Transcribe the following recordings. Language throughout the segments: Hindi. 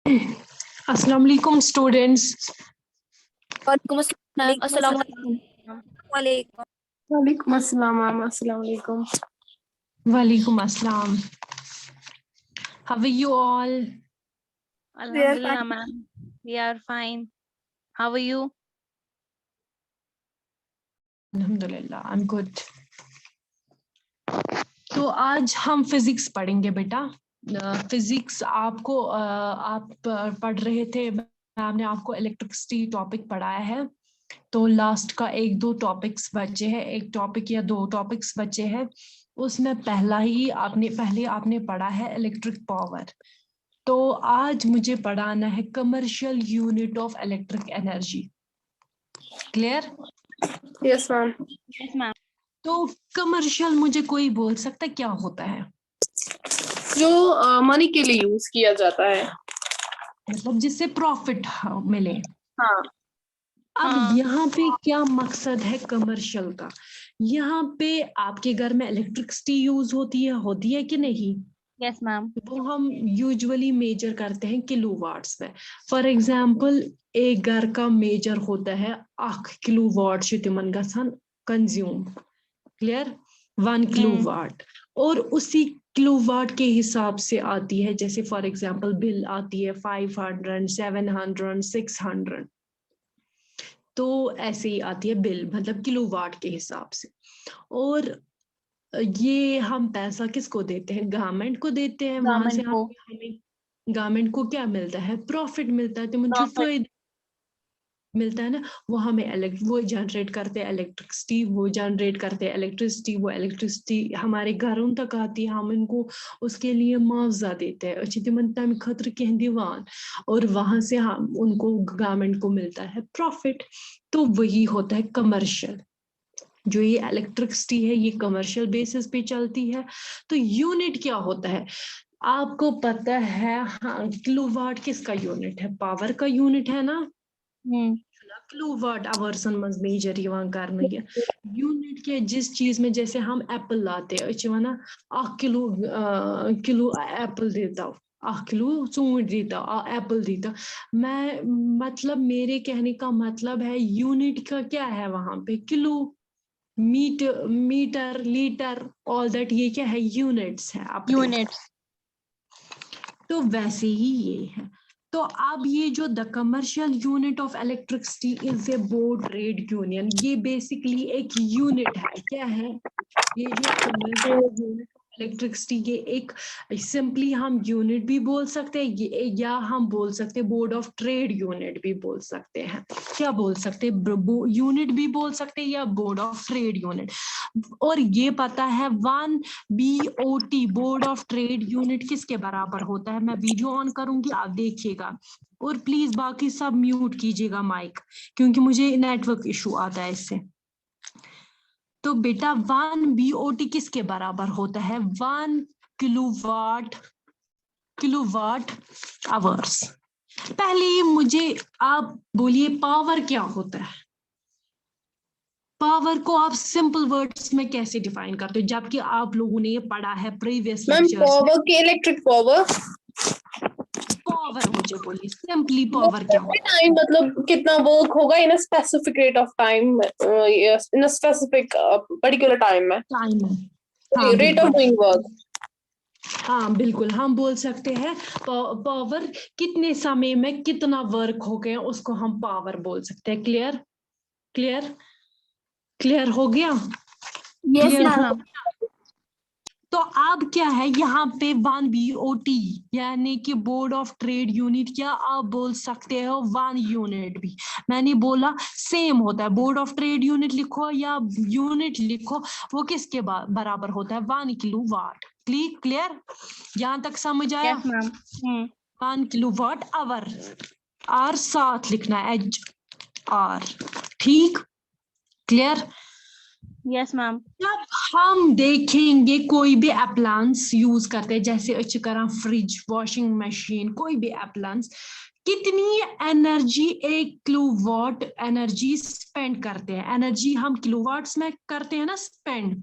अस्सलाम वालेकुम स्टूडेंट्स। वालेकुम अस्सलाम। अस्सलाम वालेकुम। वालेकुम अस्सलाम मैम। अस्सलाम वालेकुम। वालेकुम अस्सलाम। How are you all? Alhamdulillah, ma'am. We are fine. How are you? अल्हम्दुलिल्लाह, I'm good. तो आज हम फिजिक्स पढ़ेंगे बेटा। फिजिक्स आपको आप पढ़ रहे थे, मैम ने आपको इलेक्ट्रिसिटी टॉपिक पढ़ाया है। तो लास्ट का एक दो टॉपिक्स बचे हैं, एक टॉपिक या दो टॉपिक्स बचे हैं। उसमें पहले आपने पढ़ा है इलेक्ट्रिक पावर। तो आज मुझे पढ़ाना है commercial unit of electric energy. Clear? Yes ma'am. Yes, ma'am. तो कमर्शियल मुझे कोई बोल सकता है क्या होता है? जो मनी के लिए यूज किया जाता है, मतलब जिससे प्रॉफिट मिले। हाँ। अब यहाँ पे क्या मकसद है कमर्शियल का? यहाँ पे आपके घर में इलेक्ट्रिसिटी यूज होती है कि नहीं? Yes, ma'am. वो हम यूजुअली मेजर करते हैं किलोवाट्स में। फॉर एग्जांपल एक घर का मेजर होता है 1 किलोवाट से तिमन गसान कंज्यूम। क्लियर? 1 किलोवाट। और उसी किलोवाट के हिसाब से आती है, जैसे फॉर एग्जांपल बिल आती है 500, 700, 600। तो ऐसे ही आती है बिल, मतलब किलोवाट के हिसाब से। और ये हम पैसा किसको देते हैं? गवर्नमेंट को देते हैं। वहां से Government को हमें गवर्नमेंट को क्या मिलता है? प्रॉफिट मिलता है। तो मुझे profit. फायदा मिलता है ना। वो हमें वो जनरेट करते हैं इलेक्ट्रिसिटी, वो इलेक्ट्रिसिटी हमारे घरों तक आती है। हम इनको उसके लिए मुआवजा देते हैं, अच्छी तम खतर कह दीवान। और वहां से हम उनको गवर्नमेंट को मिलता है प्रॉफिट। तो वही होता है कमर्शियल। जो ये इलेक्ट्रिसिटी है ये कमर्शियल बेसिस पे चलती है। तो यूनिट क्या होता है आपको पता है? हाँ, किलोवाट किसका यूनिट है? पावर का यूनिट है ना। किलोवाट आवर्स मज मेजर कर यूनिट के जिस चीज में, जैसे हम एप्पल लाते हैं वना 1 किलो एप्पल देता 1 किलो ऊंट देता एप्पल देता। मैं मतलब मेरे कहने का मतलब है यूनिट का क्या है वहां पे? Kilo, metre, litre, all that ये क्या है? यूनिट्स है अपने। Units. तो वैसे ही ये है। तो अब ये जो the commercial unit of electricity is a board trade union, ये बेसिकली एक यूनिट है। क्या है ये जो कमर्शियल यूनिट ऑफ इलेक्ट्रिसिटी? ये एक सिंपली हम यूनिट भी बोल सकते हैं, या हम बोल सकते हैं बोर्ड ऑफ ट्रेड यूनिट भी बोल सकते हैं। क्या बोल सकते हैं? यूनिट भी बोल सकते हैं या बोर्ड ऑफ ट्रेड यूनिट। और ये पता है 1 BOT board of trade unit किसके बराबर होता है? मैं वीडियो ऑन करूंगी, आप देखिएगा। और प्लीज बाकी सब म्यूट कीजिएगा माइक, क्योंकि मुझे नेटवर्क इशू आता है इससे। तो बेटा 1 BOT किसके बराबर होता है? 1 किलोवाट आवर्स। पहले मुझे आप बोलिए पावर क्या होता है? पावर को आप सिंपल वर्ड्स में कैसे डिफाइन करते हो, जबकि आप लोगों ने ये पढ़ा है प्रीवियस मैम लेक्चर्स में? पावर की इलेक्ट्रिक पावर। पावर मुझे बोलिए, सिंपली पावर क्या होता है? टाइम मतलब कितना वर्क होगा in a specific rate of time, in a specific particular time में। टाइम। हाँ रेट ऑफ बिल्कुल। Doing work. हाँ बिल्कुल, हम बोल सकते हैं पावर कितने समय में कितना वर्क हो गया, उसको हम पावर बोल सकते हैं। क्लियर? क्लियर? क्लियर हो गया? Yes, क्लियर हो? ma'am. तो अब क्या है यहाँ पे 1 BOT यानी कि बोर्ड ऑफ ट्रेड यूनिट, क्या आप बोल सकते हो 1 यूनिट भी? मैंने बोला सेम होता है, बोर्ड ऑफ ट्रेड यूनिट लिखो या यूनिट लिखो, वो किसके बराबर होता है? 1 किलोवाट। क्लियर? यहाँ तक समझ आया? Yes, ma'am. 1 kilowatt our, are साथ लिखना है, HR। ठीक? क्लियर? Yes, ma'am. जब हम देखेंगे कोई भी अप्लायंस यूज करते हैं, जैसे अच्छी तरह फ्रिज, वॉशिंग मशीन, कोई भी अप्लायंस, कितनी एनर्जी 1 किलोवाट एनर्जी स्पेंड करते हैं? एनर्जी हम किलोवाट्स में करते हैं ना स्पेंड।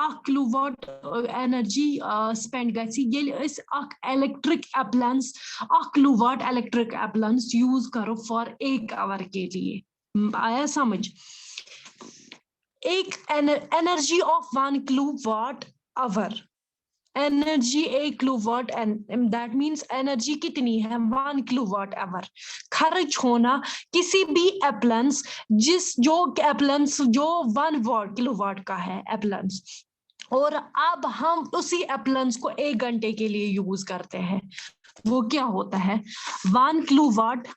अख किलोवाट एनर्जी स्पेंड गछि येल अस अख electric appliance 1 kilowatt electric appliance use करो फॉर 1 आवर के लिए। आया समझ? एक energy of 1 kilowatt our, energy 1 kilowatt, that means energy कितनी है 1 किलोवाट आवर खर्च होना किसी भी एप्लायंस जो 1 वाट किलोवाट का है एप्लायंस, और अब हम उसी एप्लायंस को 1 घंटे के लिए यूज करते हैं, वो क्या होता है 1 किलोवाट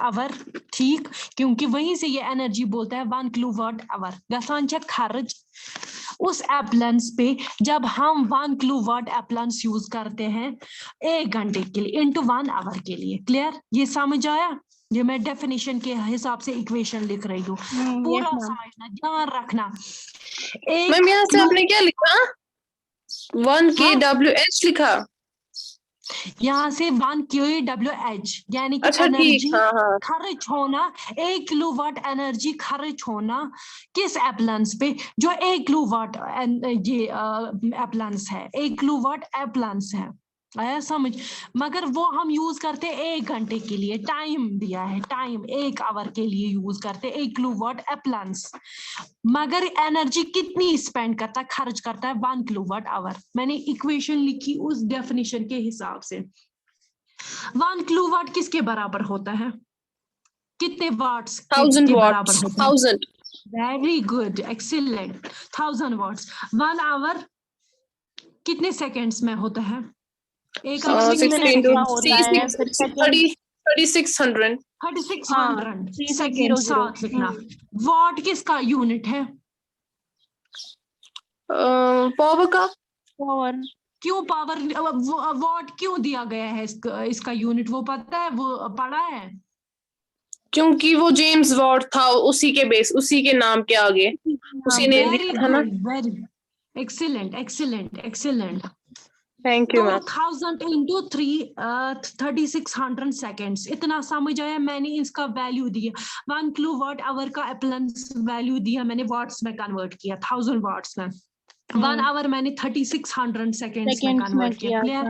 आवर। ठीक, क्योंकि वहीं से ये एनर्जी बोलता है 1 किलोवाट आवर गसान छ खर्च उस एप्लायंस पे जब हम 1 किलोवाट एप्लायंस यूज करते हैं 1 घंटे के लिए इनटू 1 आवर के लिए। क्लियर? ये समझ आया? ये मैं डेफिनेशन के हिसाब से इक्वेशन लिख रही हूँ, पूरा समझना, ध्यान रखना। मैम यहाँ से आपने क्या लिखा? 1 kWh लिखा? यहाँ से 1 kWh यानी कि अच्छा, एनर्जी हाँ। खर्च होना, 1 किलोवाट एनर्जी खर्च होना किस एप्लायंस पे जो 1 किलोवाट ये एप्लायंस है, 1 किलोवाट एप्लायंस है। आया समझ? मगर वो हम यूज करते 1 घंटे के लिए, टाइम दिया है, टाइम 1 आवर के लिए यूज करते 1 किलोवाट एप्लायंस, मगर एनर्जी कितनी स्पेंड करता है, खर्च करता है 1 किलोवाट आवर। मैंने इक्वेशन लिखी उस डेफिनेशन के हिसाब से। 1 किलोवाट किसके बराबर होता है? कितने वाट्स के बराबर होता है? 1000। Very good, excellent, 1000 watts. 1 hour कितने सेकेंड्स में होता है? एक आवर 3600 सेकेंड, साथ लिखना। वाट किसका यूनिट है? पावर का। पावर। क्यों पावर? वाट क्यों दिया गया है इसका यूनिट, वो पता है, वो पढ़ा है? क्योंकि वो जेम्स वॉट था, उसी के बेस, उसी के नाम के आगे उसी ने लिखा था ना। Very excellent, excellent, excellent. Thank you ma'am. 1000 into 3600 seconds, इतना समझ आया? मैंने इसका वैल्यू दिया 1 किलोवाट आवर का एप्लायंस वैल्यू दिया, मैंने वाट्स में कन्वर्ट किया, 1000 वाट्स में। 1 आवर मैंने 3600 सेकेंड्स में कन्वर्ट किया। क्लियर?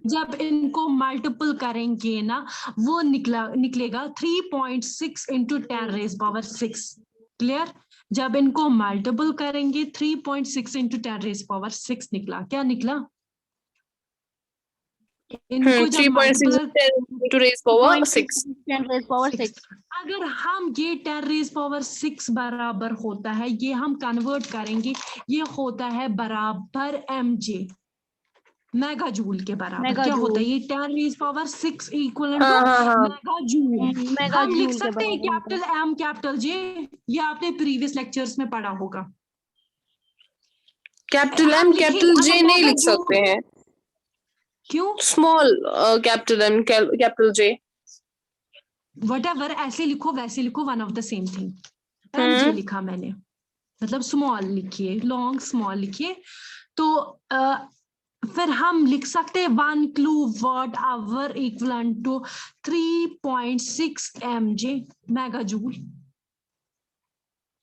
जब इनको मल्टीपल करेंगे ना, वो निकलेगा 3.6 into 10⁻⁶। क्लियर? जब इनको मल्टीपल करेंगे 3.6 into 10⁻⁶ निकला। क्या निकला? इनको जब 3.6 अगर हम ये 10⁻⁶ बराबर होता है, ये हम कन्वर्ट करेंगे, ये होता है बराबर mj, मेगा जूल के बराबर। क्या होता है ये 10⁻⁶ इक्वल टू मेगा जूल। हम लिख सकते हैं कैपिटल M कैपिटल J, ये आपने प्रीवियस लेक्चर्स में पढ़ा होगा। कैपिटल M कैपिटल J नहीं लिख सकते हैं। क्यों? Small capital M capital J, whatever, ऐसे लिखो वैसे लिखो, one of the same thing. mj लिखा मैंने, मतलब स्मॉल लिखिए, लॉन्ग स्मॉल लिखिए, तो फिर हम लिख सकते हैं 1 kilowatt hour equal to 3.6 mj mega joule.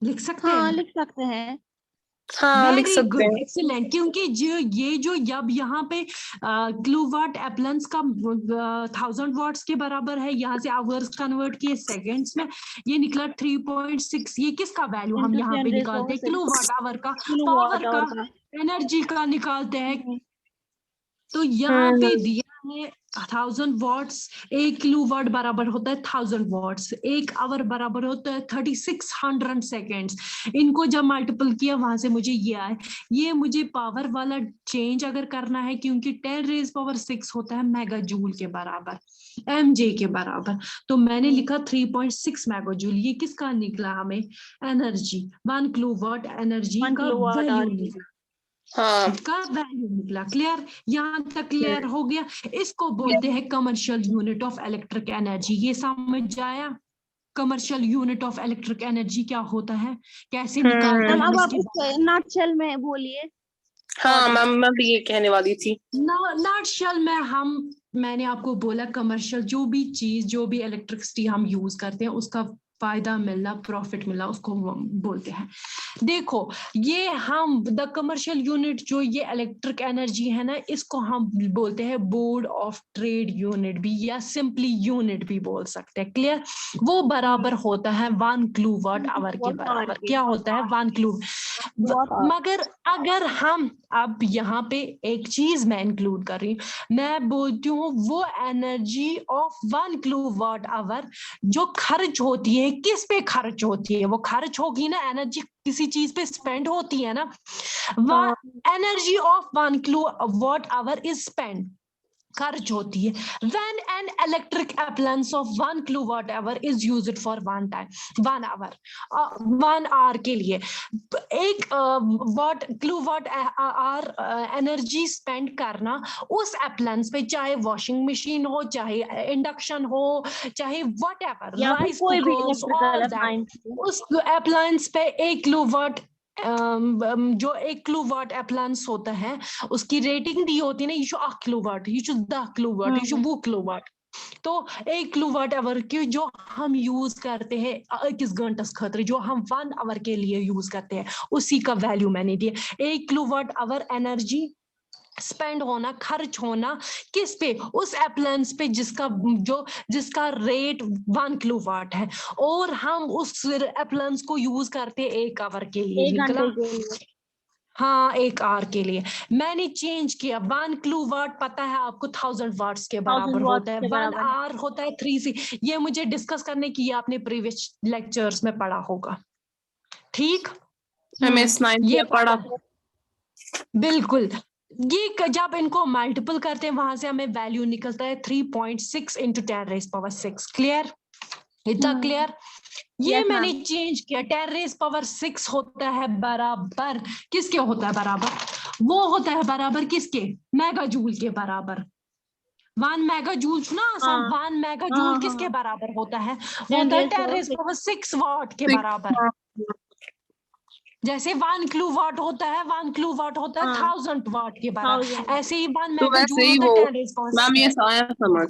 लिख सकते हैं? लिख सकते हैं। हाँ, लिख सकते हैं। एक्सीलेंट, क्योंकि जो जब यहाँ पे किलोवाट एप्लायंस का 1000 वाट्स के बराबर है, यहाँ से आवर्स कन्वर्ट किए सेकेंड्स में, ये निकला 3.6। ये किसका वैल्यू हम यहाँ पे निकालते हैं? किलोवाट आवर का, पावर का, एनर्जी का निकालते हैं। तो यहाँ पे दिया है 1000 वाट्स, 1 किलोवाट बराबर होता है 1000 वाट्स, 1 आवर बराबर होता है 3600 सेकेंड्स। इनको जब मल्टीपल किया वहां से मुझे ये आए। ये मुझे पावर वाला चेंज अगर करना है, क्योंकि 10⁻⁶ होता है मेगा जूल के बराबर, mj के बराबर, तो मैंने लिखा 3.6 मेगा जूल। ये किसका निकला हमें? एनर्जी, 1 किलोवाट एनर्जी का वैल्यू निकला, का वैल्यू निकला। क्लियर? यहाँ तक क्लियर हो गया? इसको बोलते हैं commercial unit of electric energy. ये समझ आया? Commercial unit of electric energy क्या होता है, कैसे निकालते हैं? अब आप नटशेल में बोलिए। हाँ मैम, मैं भी ये कहने वाली थी। नटशेल में मैंने आपको बोला कमर्शियल जो भी चीज, जो भी इलेक्ट्रिसिटी हम यूज करते हैं, उसका फायदा मिलना, प्रॉफिट मिलना, उसको बोलते हैं। देखो ये हम द कमर्शियल यूनिट जो ये इलेक्ट्रिक एनर्जी है ना, इसको हम बोलते हैं बोर्ड ऑफ ट्रेड यूनिट भी, या सिंपली यूनिट भी बोल सकते हैं। क्लियर? वो बराबर होता है 1 किलोवाट आवर के बराबर। क्या होता है? 1 किलो। मगर अगर हम अब यहाँ पे एक चीज मैं इंक्लूड कर रही हूँ, मैं बोलती हूँ वो एनर्जी ऑफ 1 किलोवाट आवर जो खर्च होती है, किस पे खर्च होती है? वो खर्च होगी ना, एनर्जी किसी चीज पे स्पेंड होती है ना। Energy of 1 kilowatt our is spend, खर्च होती है when an electric appliance of 1 kilowatt hour is used for 1 hour के लिए एक वाट किलोवाट आवर एनर्जी स्पेंड करना उस अप्लायंस पे, चाहे वॉशिंग मशीन हो, चाहे इंडक्शन हो, चाहे व्हाटएवर, राइस कुकर, उस अप्लायंस पे 1 किलोवाट जो 1 किलोवाट अप्लायंस होता है उसकी रेटिंग दी होती है ना, ये 8 किलोवाट, ये 10 किलोवाट, ये 2 किलोवाट। तो 1 किलोवाट आवर की जो हम यूज करते हैं 21 घंटे खतर, जो हम 1 आवर के लिए यूज करते हैं, उसी का वैल्यू मैंने दिया। 1 किलोवाट आवर एनर्जी स्पेंड होना, खर्च होना किस पे? उस अप्लायंस पे जिसका रेट 1 किलोवाट है, और हम उस अप्लायंस को यूज करते 1 आवर के लिए। निकला? हाँ, 1 आवर के लिए। मैंने चेंज किया, 1 किलोवाट पता है आपको 1000 वाट्स के बराबर होता है, 1 आवर होता है 3C। ये मुझे डिस्कस करने की, आपने प्रीवियस लेक्चर्स में पढ़ा होगा। ठीक? ये पढ़ा बिल्कुल। ये जब इनको मल्टीपल करते हैं, वहां से हमें वैल्यू निकलता है 3.6 into 10⁻⁶। क्लियर? इतना क्लियर? ये मैंने चेंज किया। 10⁻⁶ होता है बराबर किसके होता है? बराबर वो होता है बराबर किसके? मेगा जूल के बराबर। 1 मेगा जूल ना, 1 मेगा जूल किसके बराबर होता है? होता है 10⁻⁶ वाट के बराबर। जैसे 1 किलोवाट होता है, 1 किलोवाट होता है 1000 वाट के बराबर, ऐसे ही 1 मेगा जूल होता है 10⁻⁶। मैम ये आया समझ।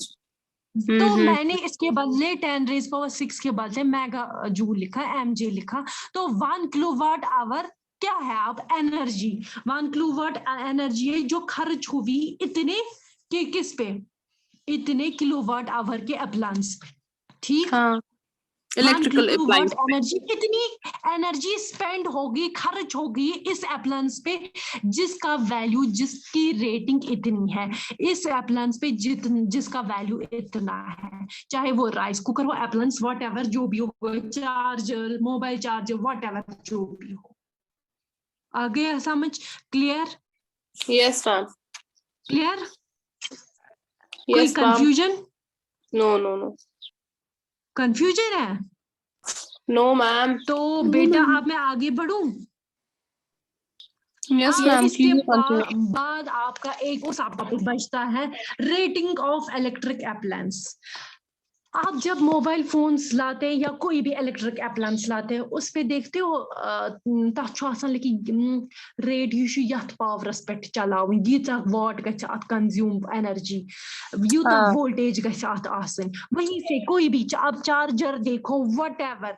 तो मैंने इसके बदले 10⁻⁶ के बदले मेगा जूल लिखा, mj लिखा। तो 1 किलोवाट आवर क्या है? अब एनर्जी 1 किलोवाट एनर्जी है जो खर्च हुई इतने के किस पे? इतने किलोवाट आवर के अप्लायंस पे। ठीक? हाँ। इलेक्ट्रिकल अप्लायंस एनर्जी, कितनी एनर्जी स्पेंड होगी, खर्च होगी इस अप्लायंस पे जिसका वैल्यू, जिसकी रेटिंग इतनी है, इस अप्लायंस पे जिसका वैल्यू इतना है, चाहे वो राइस कुकर हो, अप्लायंस व्हाटएवर जो भी हो, चार्जर, मोबाइल चार्जर, व्हाटएवर जो भी हो। आ गया समझ? क्लियर? Yes ma'am. क्लियर? कोई कंफ्यूजन? नो कंफ्यूजन है? No ma'am. तो बेटा अब मैं आगे बढ़ूं? Yes ma'am. इसके बाद आपका एक और टॉपिक बचता है, रेटिंग ऑफ इलेक्ट्रिक अप्लायंस। आप जब मोबाइल फोन्स लाते हैं या कोई भी इलेक्ट्रिक अप्लायंस लाते हैं, उस पे देखते हो लेकिन रेट यह पावरस पे चलाव, यीचा वाट गछ कंज्यूम एनर्जी, यूता वोल्टेज गछ आसन। वहीं से कोई भी आप चार्जर देखो, व्हाटएवर,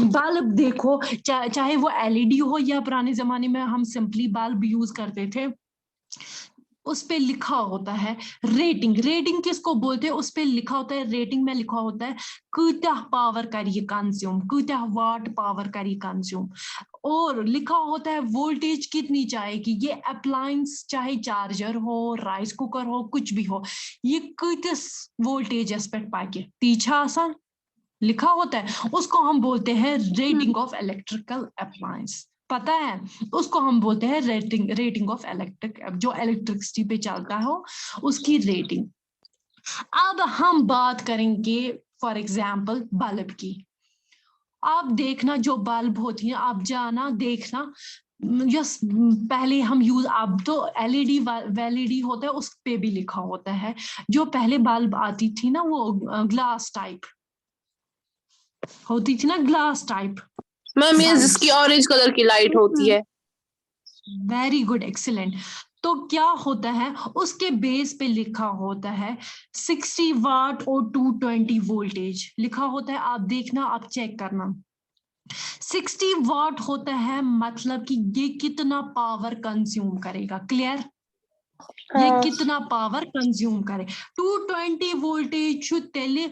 बल्ब देखो, चाहे वो एलईडी हो या पुराने जमाने में हम सिंपली बल्ब यूज करते थे, उस पे लिखा होता है रेटिंग। रेटिंग किसको बोलते हैं? उस पे लिखा होता है, रेटिंग में लिखा होता है कितना पावर करिए कंज्यूम, कितना वाट पावर करिए कंज्यूम, और लिखा होता है वोल्टेज कितनी चाहिए। ये अप्लायंस चाहे चार्जर हो, राइस कुकर हो, कुछ भी हो, ये कितने वोल्टेज एस्पेक्ट पाके पीछा आसान लिखा होता है, उसको हम बोलते हैं रेटिंग ऑफ इलेक्ट्रिकल अप्लायंस। पता है? उसको हम बोलते हैं रेटिंग ऑफ इलेक्ट्रिक, जो इलेक्ट्रिसिटी पे चलता हो उसकी रेटिंग। अब हम बात करेंगे फॉर एग्जांपल बल्ब की। आप देखना जो बल्ब होती है, आप जाना देखना, यस पहले हम यूज, अब तो एलईडी वैलिडी होता है, उस पे भी लिखा होता है। जो पहले बल्ब आती थी ना, वो ग्लास टाइप होती थी ना, ग्लास टाइप। मैम ये जिसकी ऑरेंज कलर की लाइट होती है। Very good, excellent. तो क्या होता है, उसके बेस पे लिखा होता है 60 वाट और 220 वोल्टेज लिखा होता है। आप देखना, आप चेक करना। 60 वाट होता है मतलब कि ये कितना पावर कंज्यूम करेगा। क्लियर? ये कितना पावर कंज्यूम करे। 220 वोल्टेज तेले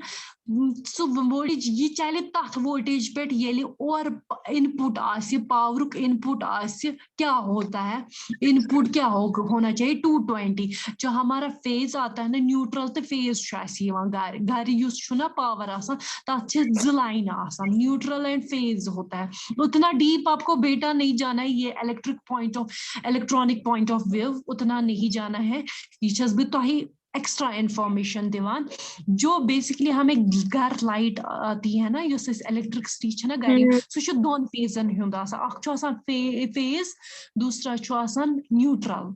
वोल्टेज ये चले तथ वोल्टेज पे येले और इनपुट आसे पावरुक इनपुट आसे क्या होता है, इनपुट क्या होना चाहिए 220। जो हमारा फेज आता है ना, न्यूट्रल तो फेज घर घर ना पावर आसान तथ ज लाइन आसान, न्यूट्रल एंड फेज होता है। उतना डीप आपको बेटा नहीं जाना है, ये इलेक्ट्रॉनिक पॉइंट ऑफ व्यू उतना नहीं जाना है। टीचर्स भी तो ही एक्स्ट्रा इंफॉर्मेशन दिवान। जो बेसिकली हमें घर लाइट आती है ना, युस इलेक्ट्रिसिटी है ना घर, सह दोन फेजन हुंद आसान। अख छु आसान फेज, दूसरा छु आसान न्यूट्रल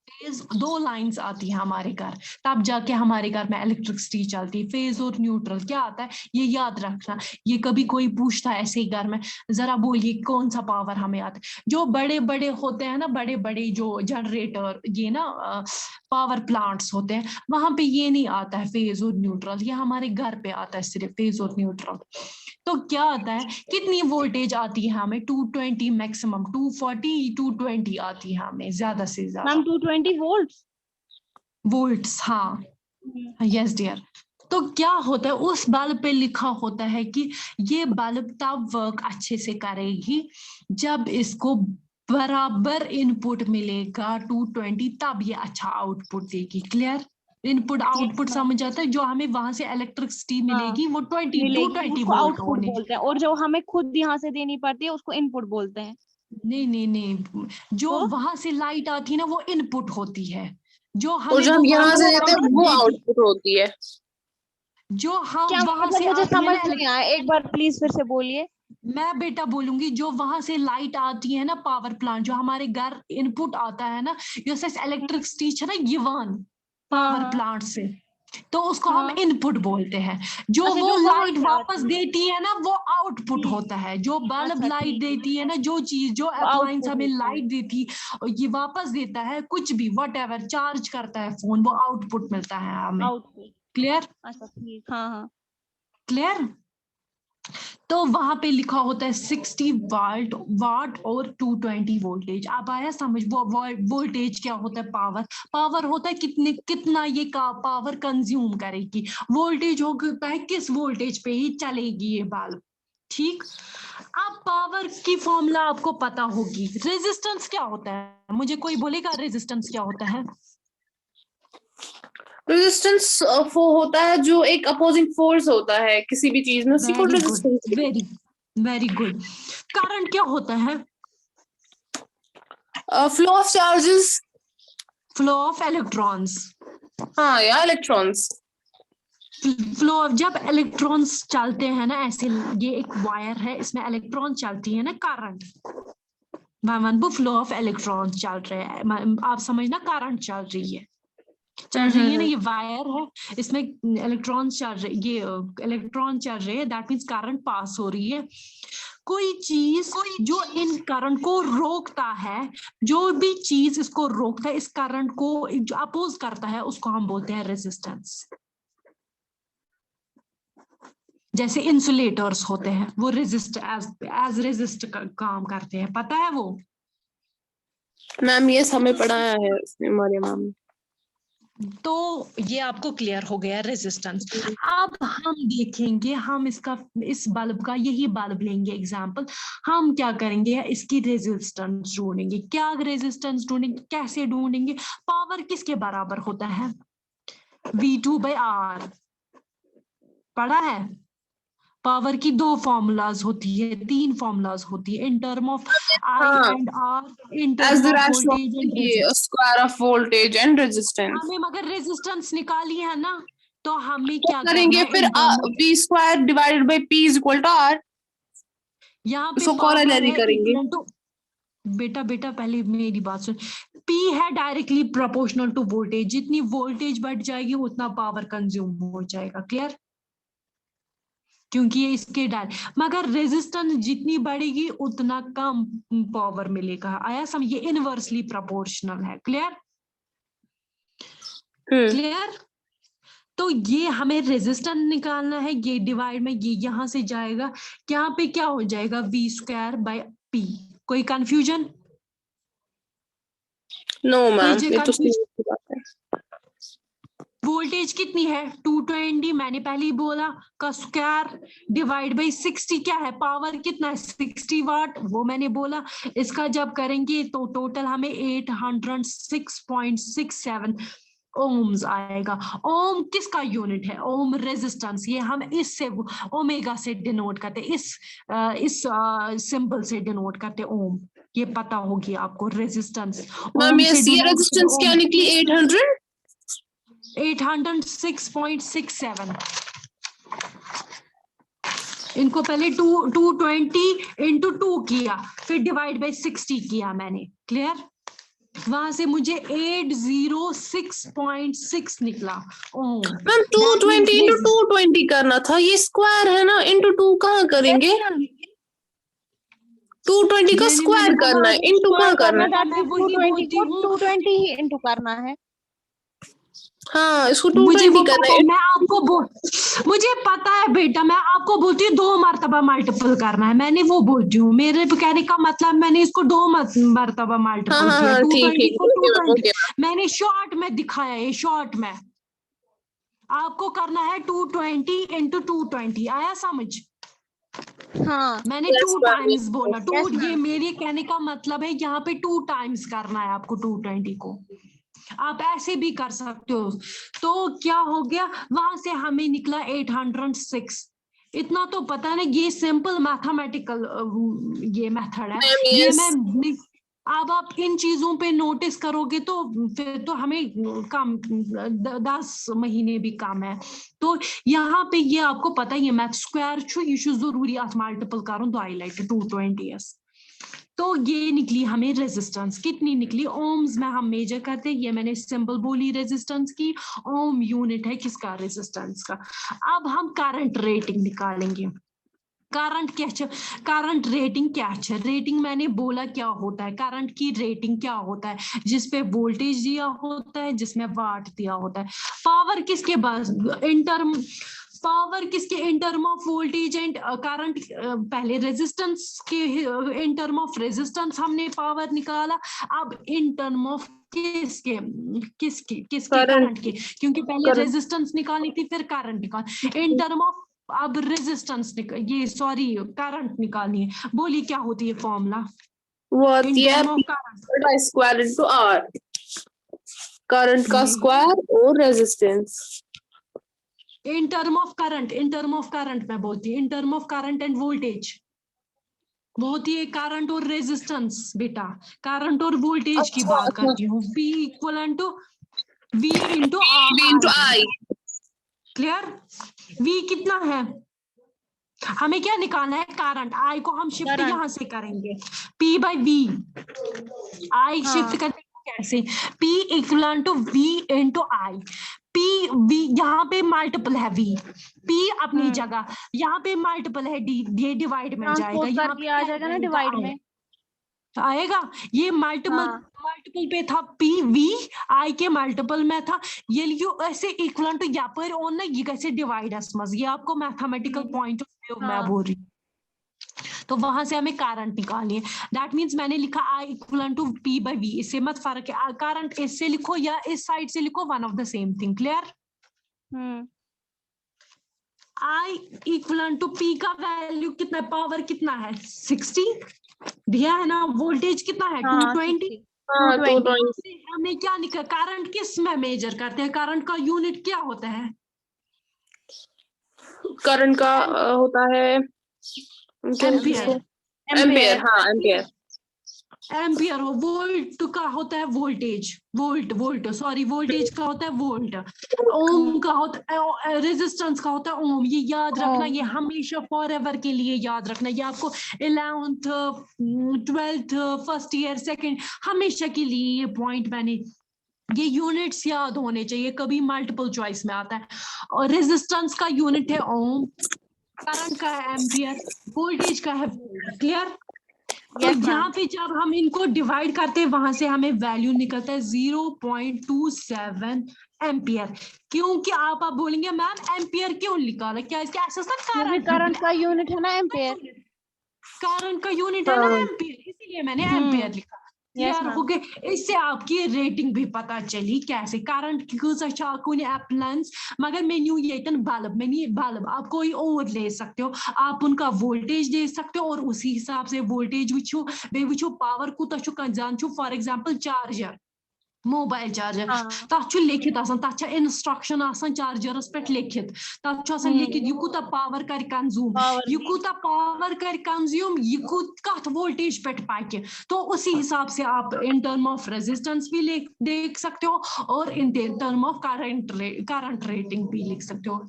फेज। दो लाइंस आती है हमारे घर, तब जाके हमारे घर में इलेक्ट्रिसिटी चलती है। फेज और न्यूट्रल क्या आता है ये याद रखना। ये कभी कोई पूछता है ऐसे ही घर में, जरा बोलिए कौन सा पावर हमें आता है। जो बड़े बड़े होते हैं ना, बड़े बड़े जो जनरेटर, ये ना पावर प्लांट्स होते हैं, वहां पे ये नहीं आता है फेज और न्यूट्रल। ये हमारे घर पे आता है सिर्फ फेज और न्यूट्रल। तो क्या आता है, कितनी वोल्टेज आती है हमें 220 मैक्सिमम, 240 220 आती है हमें ज्यादा से ज्यादा। मैम 220 वोल्ट्स वोल्ट्स, हाँ यस डियर। तो क्या होता है, उस बल्ब पे लिखा होता है कि ये बल्ब तब वर्क अच्छे से करेगी जब इसको बराबर इनपुट मिलेगा 220, तब ये अच्छा आउटपुट देगी। क्लियर? इनपुट आउटपुट समझ आता है। जो हमें वहां से इलेक्ट्रिसिटी मिलेगी वो 220 वोल्ट आउटपुट होने। बोलते हैं, और जो हमें खुद यहाँ से देनी पड़ती है उसको इनपुट बोलते हैं। नहीं नहीं नहीं, जो वहां से लाइट आती है ना वो इनपुट होती है। जो और हमें जो हम यहाँ से देते हैं वो आउटपुट होती है। जो हम क्या वहां मतलब, से मुझे आती समझ है ना, नहीं आया, एक बार प्लीज फिर से बोलिए। मैं बेटा बोलूंगी, जो वहां से लाइट आती है ना पावर प्लांट, जो हमारे घर इनपुट आता है ना, इलेक्ट्रिसिटी है ना यिवान पावर प्लांट से, तो उसको हम इनपुट बोलते हैं। जो अच्छा, वो जो वहां लाइट से वापस आती है देती है ना वो आउटपुट होता है। जो बल्ब अच्छा लाइट ठीक है, देती है ना, जो चीज, जो वो अप्लायंस आउटपुट हमें होता है। लाइट देती और ये वापस देता है, कुछ भी वट चार्ज करता है फोन, वो आउटपुट मिलता है हमें। Output, clear? अच्छा ठीक, हाँ हाँ। क्लियर? तो वहां पे लिखा होता है 60 वाट और 220 वोल्टेज। अब आया समझ? वो वोल्टेज क्या होता है? पावर। पावर होता है कितना ये पावर कंज्यूम करेगी। वोल्टेज होता है किस वोल्टेज पे ही चलेगी ये बल्ब। ठीक। अब पावर की फॉर्मूला आपको पता होगी। रेजिस्टेंस क्या होता है? मुझे कोई बोलेगा रेजिस्टेंस क्या होता है? रेजिस्टेंस वो होता है जो एक अपोजिंग फोर्स होता है किसी भी चीज में, उसी को very good, resistance. Very good. Current क्या होता है? Flow of charges. Flow of electrons. हाँ या इलेक्ट्रॉन्स। फ्लो ऑफ, जब इलेक्ट्रॉन्स चलते हैं ना ऐसे, ये एक वायर है, इसमें इलेक्ट्रॉन चलती है ना, करंट वो फ्लो ऑफ इलेक्ट्रॉन्स चल रहे हैं। आप समझना, करंट चल रही है ना, ये वायर है, इसमें इलेक्ट्रॉन चल रहे, ये इलेक्ट्रॉन चल रहे हैं, दैट मींस करंट पास हो रही है। कोई चीज जो इन करंट को रोकता है, जो भी चीज इसको रोकता है, इस करंट को जो अपोज करता है, उसको हम बोलते हैं रेजिस्टेंस। जैसे इंसुलेटर्स होते हैं, वो रेजिस्ट एज रेजिस्ट काम करते हैं, पता है वो? मैम ये हमें पढ़ाया है हमारे मैम। तो ये आपको क्लियर हो गया रेजिस्टेंस। अब हम देखेंगे, हम इस बल्ब का, यही बल्ब लेंगे एग्जांपल। हम क्या करेंगे, इसकी रेजिस्टेंस ढूंढेंगे। क्या रेजिस्टेंस ढूंढेंगे, कैसे ढूंढेंगे? पावर किसके बराबर होता है? V2/R। पढ़ा है? पावर की दो फॉर्मूलाज होती है, तीन फॉर्मूलाज होती है, इन term of I and R, in As term the of ratio voltage and of the resistance. square of voltage and resistance. हमें मगर रेजिस्टेंस निकाली है ना, तो हमें क्या क्या करना करेंगे है फिर? इन term of, V square divided by P is equal to R. यहाँ पे इसको पावर corollary है करेंगे। इक्वल टू, बेटा पहले मेरी बात सुन। P है डायरेक्टली प्रोपोर्शनल टू वोल्टेज, जितनी वोल्टेज बढ़ जाएगी उतना पावर कंज्यूम हो जाएगा। क्लियर? क्योंकि ये इसके डाल, मगर रेजिस्टेंस जितनी बढ़ेगी उतना कम पावर मिलेगा। आया समझ, ये इनवर्सली प्रोपोर्शनल है। क्लियर? क्लियर? तो ये हमें रेजिस्टेंस निकालना है, ये डिवाइड में ये यहाँ से जाएगा, यहाँ पे क्या हो जाएगा v स्क्वायर बाय p। कोई कंफ्यूजन? नो मैम, ये तो सही बात है। वोल्टेज कितनी है 220, मैंने पहले ही बोला, का स्क्वायर डिवाइड बाई 60 क्या है, पावर कितना है 60 वाट, वो मैंने बोला। इसका जब करेंगे तो टोटल हमें 806.67 ओम्स आएगा। ओम किसका यूनिट है? Ohm resistance. ये हम इससे ओमेगा से डिनोट करते, इस सिंबल से डिनोट करते ओम। ये पता होगी आपको रेजिस्टेंस। मैम ये रेजिस्टेंस क्या निकली? 806.67। इनको पहले 220 इंटू 2 किया, फिर डिवाइड बाई 60 किया मैंने। क्लियर? वहां से मुझे 806.6 निकला ओम। मैम 220 इंटू 220 करना था, ये स्क्वायर है ना, इंटू 2 कहाँ करेंगे? 220 का स्क्वायर करना है, इंटू कहाँ करना है? 220 ही इंटू करना है। हाँ, इसको 220 करना है। मैं आपको मुझे पता है बेटा, मैं आपको बोलती हूँ 2 मर्तबा मल्टीपल करना है, मैंने वो बोलती हूँ। मेरे कहने का मतलब मैंने इसको 2 मर्तबा मल्टीपल किया। 220 को 220 मैंने शॉर्ट में दिखाया, ये शॉर्ट में। आपको करना है 220 इंटू 220। आया समझ? हाँ, मैंने 2 टाइम्स बोला। 2 ये मेरे कहने का मतलब है, यहाँ पे 2 टाइम्स करना है आपको 220 को। आप ऐसे भी कर सकते हो। तो क्या हो गया, वहां से हमें निकला 806। इतना तो पता नहीं, ये सिंपल मैथमेटिकल ये मेथड है। ये मैं अब आप इन चीजों पे नोटिस करोगे तो फिर तो हमें कम 10 महीने भी कम है। तो यहाँ पे ये आपको पता ही है, मैथ स्क्वायर यह जरूरी मल्टीपल करूँ तो आई लाइक 220। तो ये निकली हमें रेजिस्टेंस। कितनी निकली? ओम्स में हम मेजर करते हैं, ये मैंने सिंबल बोली रेजिस्टेंस की। ओम यूनिट है किसका? रेजिस्टेंस का। अब हम करंट रेटिंग निकालेंगे। करंट क्या, करंट रेटिंग क्या है? रेटिंग मैंने बोला क्या होता है, करंट की रेटिंग क्या होता है? जिसपे वोल्टेज दिया होता है, जिसमें वाट दिया होता है। पावर किसके पास? पावर किसके in term of voltage and current? पहले रेजिस्टेंस के इन टर्म ऑफ रेजिस्टेंस हमने पावर निकाला। अब इन टर्म ऑफ किसके करंट के, क्योंकि पहले रेजिस्टेंस निकालनी थी फिर करंट निकाल। इन टर्म ऑफ अब रेजिस्टेंस ये सॉरी करंट निकालनी है। बोली क्या होती है formula? Square into R, current का स्क्वायर और resistance. In term of current मैं बोलती हूँ, in term of current end voltage. वो होती है करंट और रेजिस्टेंस बेटा, करंट और वोल्टेज की बात करती हूँ। V equal to V into I. Clear? V कितना है? हमें क्या निकालना है? करंट। I को हम शिफ्ट यहाँ से करेंगे, P by V। I shift करते कैसे? P equal to V into I. P V यहाँ पे मल्टीपल है, V P अपनी जगह, यहाँ पे मल्टीपल है D, ये डिवाइड में जाएगा, यहाँ पे आ जाएगा ना डिवाइड में आएगा। ये मल्टीपल पे था, P V I के मल्टीपल में था। ये ऐसे इक्वल टू यहाँ पर और ना, ये कैसे डिवाइड है समझ, ये आपको मैथमेटिकल पॉइंट ऑफ व्यू मैं बोल रही। तो वहां से हमें करंट निकालनी है। दैट मीन्स मैंने लिखा I equal to P by V। इससे मत फर्क है, करंट इससे लिखो या इस साइड से लिखो, one of the same thing. Clear? I equal to P का वैल्यू कितना है? पावर कितना है? 60 दिया है ना। वोल्टेज कितना है? 220। हमें क्या निकला? करंट किस में मेजर करते हैं? करंट का यूनिट क्या होता है? करंट का होता है एम्पियर। एम्पियर, हाँ एम्पियर। एम्पियर हो। वोल्ट का होता है वोल्टेज, वोल्टेज का होता है वोल्ट। ओम का होता है, रेजिस्टेंस का होता है ओम। ये याद रखना, ये हमेशा फॉर एवर के लिए याद रखना। ये आपको 11th 12th first year second हमेशा के लिए ये पॉइंट मैंने, ये यूनिट्स याद होने चाहिए, कभी मल्टीपल चॉइस में आता है। और रेजिस्टेंस का यूनिट है ओम, करंट का है एम्पियर, वोल्टेज का है वोल्ट। क्लियर? तो Yes, यहाँ ma'am. पे जब हम इनको डिवाइड करते हैं वहां से हमें वैल्यू निकलता है 0.27 एम्पियर। क्योंकि आप बोलेंगे मैम एम्पियर क्यों निकाला, क्या इसका ऐसा क्योंकि करंट का यूनिट है ना एम्पेयर। करंट का यूनिट है ना हाँ। एम्पियर, इसीलिए मैंने एम्पियर लिखा। Yes, क्लियर हो गए? इससे आपकी रेटिंग भी पता चली कैसे करंट की अप्लायंस। मगर मेन्यू ये बल्ब आप कोई और ले सकते हो, आप उनका वोल्टेज दे सकते हो और उसी हिसाब से वोल्टेज वुचो बे वुचो पावर कूता छु कंजान छु। For example charger, mobile charger, तथ लिखित तथ इंस्ट्रक्शन चार्जरस पे लिखित, तथ लिखित यह कूता पावर कर कंज्यूम, Power यह भी। कूता पावर कर कंज्यूम, यह कत वोल्टेज पे पाके। तो उसी हिसाब से आप इन टर्म ऑफ रेजिस्टेंस भी देख सकते हो और इन टर्म ऑफ करंट रेटिंग भी लिख सकते हो,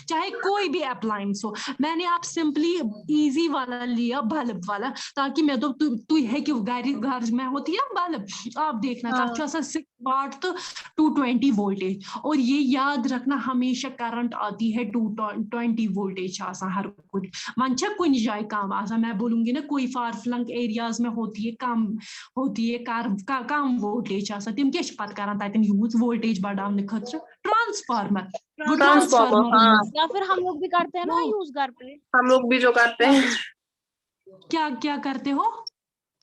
चाहे कोई भी अप्लायंस हो। मैंने आप सिंपली इजी वाला लिया, बल्ब वाला, ताकि मैं तो तू है कि घर में होती है बल्ब, आप देखना तथ 6 वाट तो 220 वोल्टेज। और ये याद रखना हमेशा करंट आती है 220 वोल्टेज हर कुछ। वन कुछ जाए कम मैं बोलूंगी ना कोई फार फ्लंग एरियाज में होती है कम, होती है कम वोल्टेज तम क्या पत करान ततन यूज वोल्टेज बढ़ाने खतर ट्रांसफार्मर। ट्रांसफार्मर, हाँ। या फिर हम लोग भी करते हैं ना यूज घर पे। हम लोग भी जो करते हैं। क्या क्या करते हो?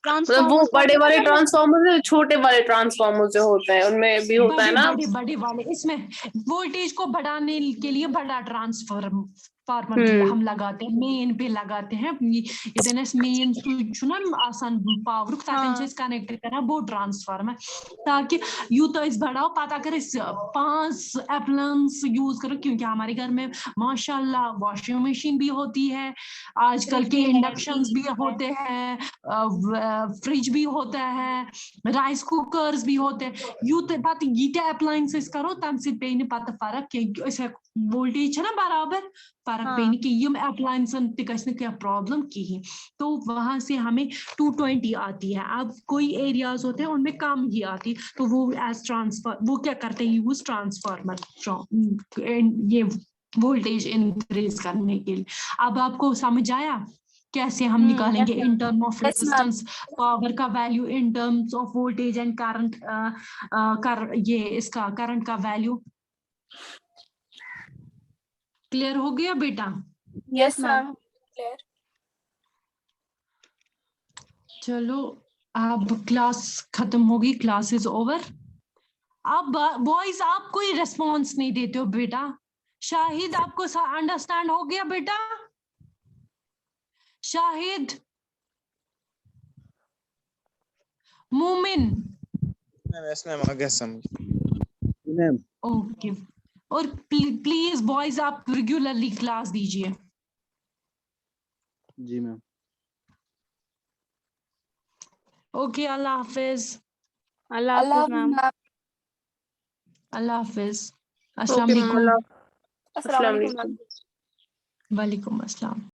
मतलब वो बड़े वाले ट्रांसफार्मर, छोटे वाले ट्रांसफार्मर जो होते हैं उनमें भी होता है ना। बड़े वाले, इसमें वोल्टेज को बढ़ाने के लिए बड़ा ट्रांसफार्मर हम लगाते हैं, मेन पे लगाते हैं। मेन स्विच ना आसान पावर कनेक्ट करना वो ट्रांसफार्मर, ताकि यूत बढ़ाओ पता अगर 5 एप्लायंस यूज करो। क्योंकि हमारे घर में माशाल्लाह वॉशिंग मशीन भी होती है, आजकल के इंडक्शन भी होते हैं, फ्रिज भी होता है, राइस कुकर्स भी होते हैं। यूत पत यीटा अप्लायंसेस करो तम से पे पत फर्क वोल्टेज है ना बराबर, फर्क पे कि यम अप्लायंसन क्या प्रॉब्लम कहीं। तो वहां से हमें 220 आती है। अब कोई एरियाज होते हैं उनमें कम ही आती, तो वो एज ट्रांसफर वो क्या करते हैं यूज ट्रांसफार्मर ये वोल्टेज इंक्रीज करने के लिए। अब आपको समझ आया कैसे हम निकालेंगे in term of resistance power का value, in terms of voltage and current, ये इसका करंट का वैल्यू। क्लियर हो गया बेटा? Yes ma'am, clear. चलो अब क्लास खत्म होगी, क्लास इज ओवर। अब बॉयज आप कोई रेस्पॉन्स नहीं देते हो बेटा। शाहिद आपको अंडरस्टैंड हो गया बेटा? शाहिद, मोमिन, यस मैम, आ गया समझ मैम। ओके। और प्लीज बॉयज आप रेगुलरली क्लास दीजिए। जी मैम। ओके, अल्लाह हाफिज। अल्लाह हाफिज मैम। अल्लाह हाफिज। अस्सलाम वालेकुम। अस्सलाम वालेकुम। वालेकुम अस्सलाम।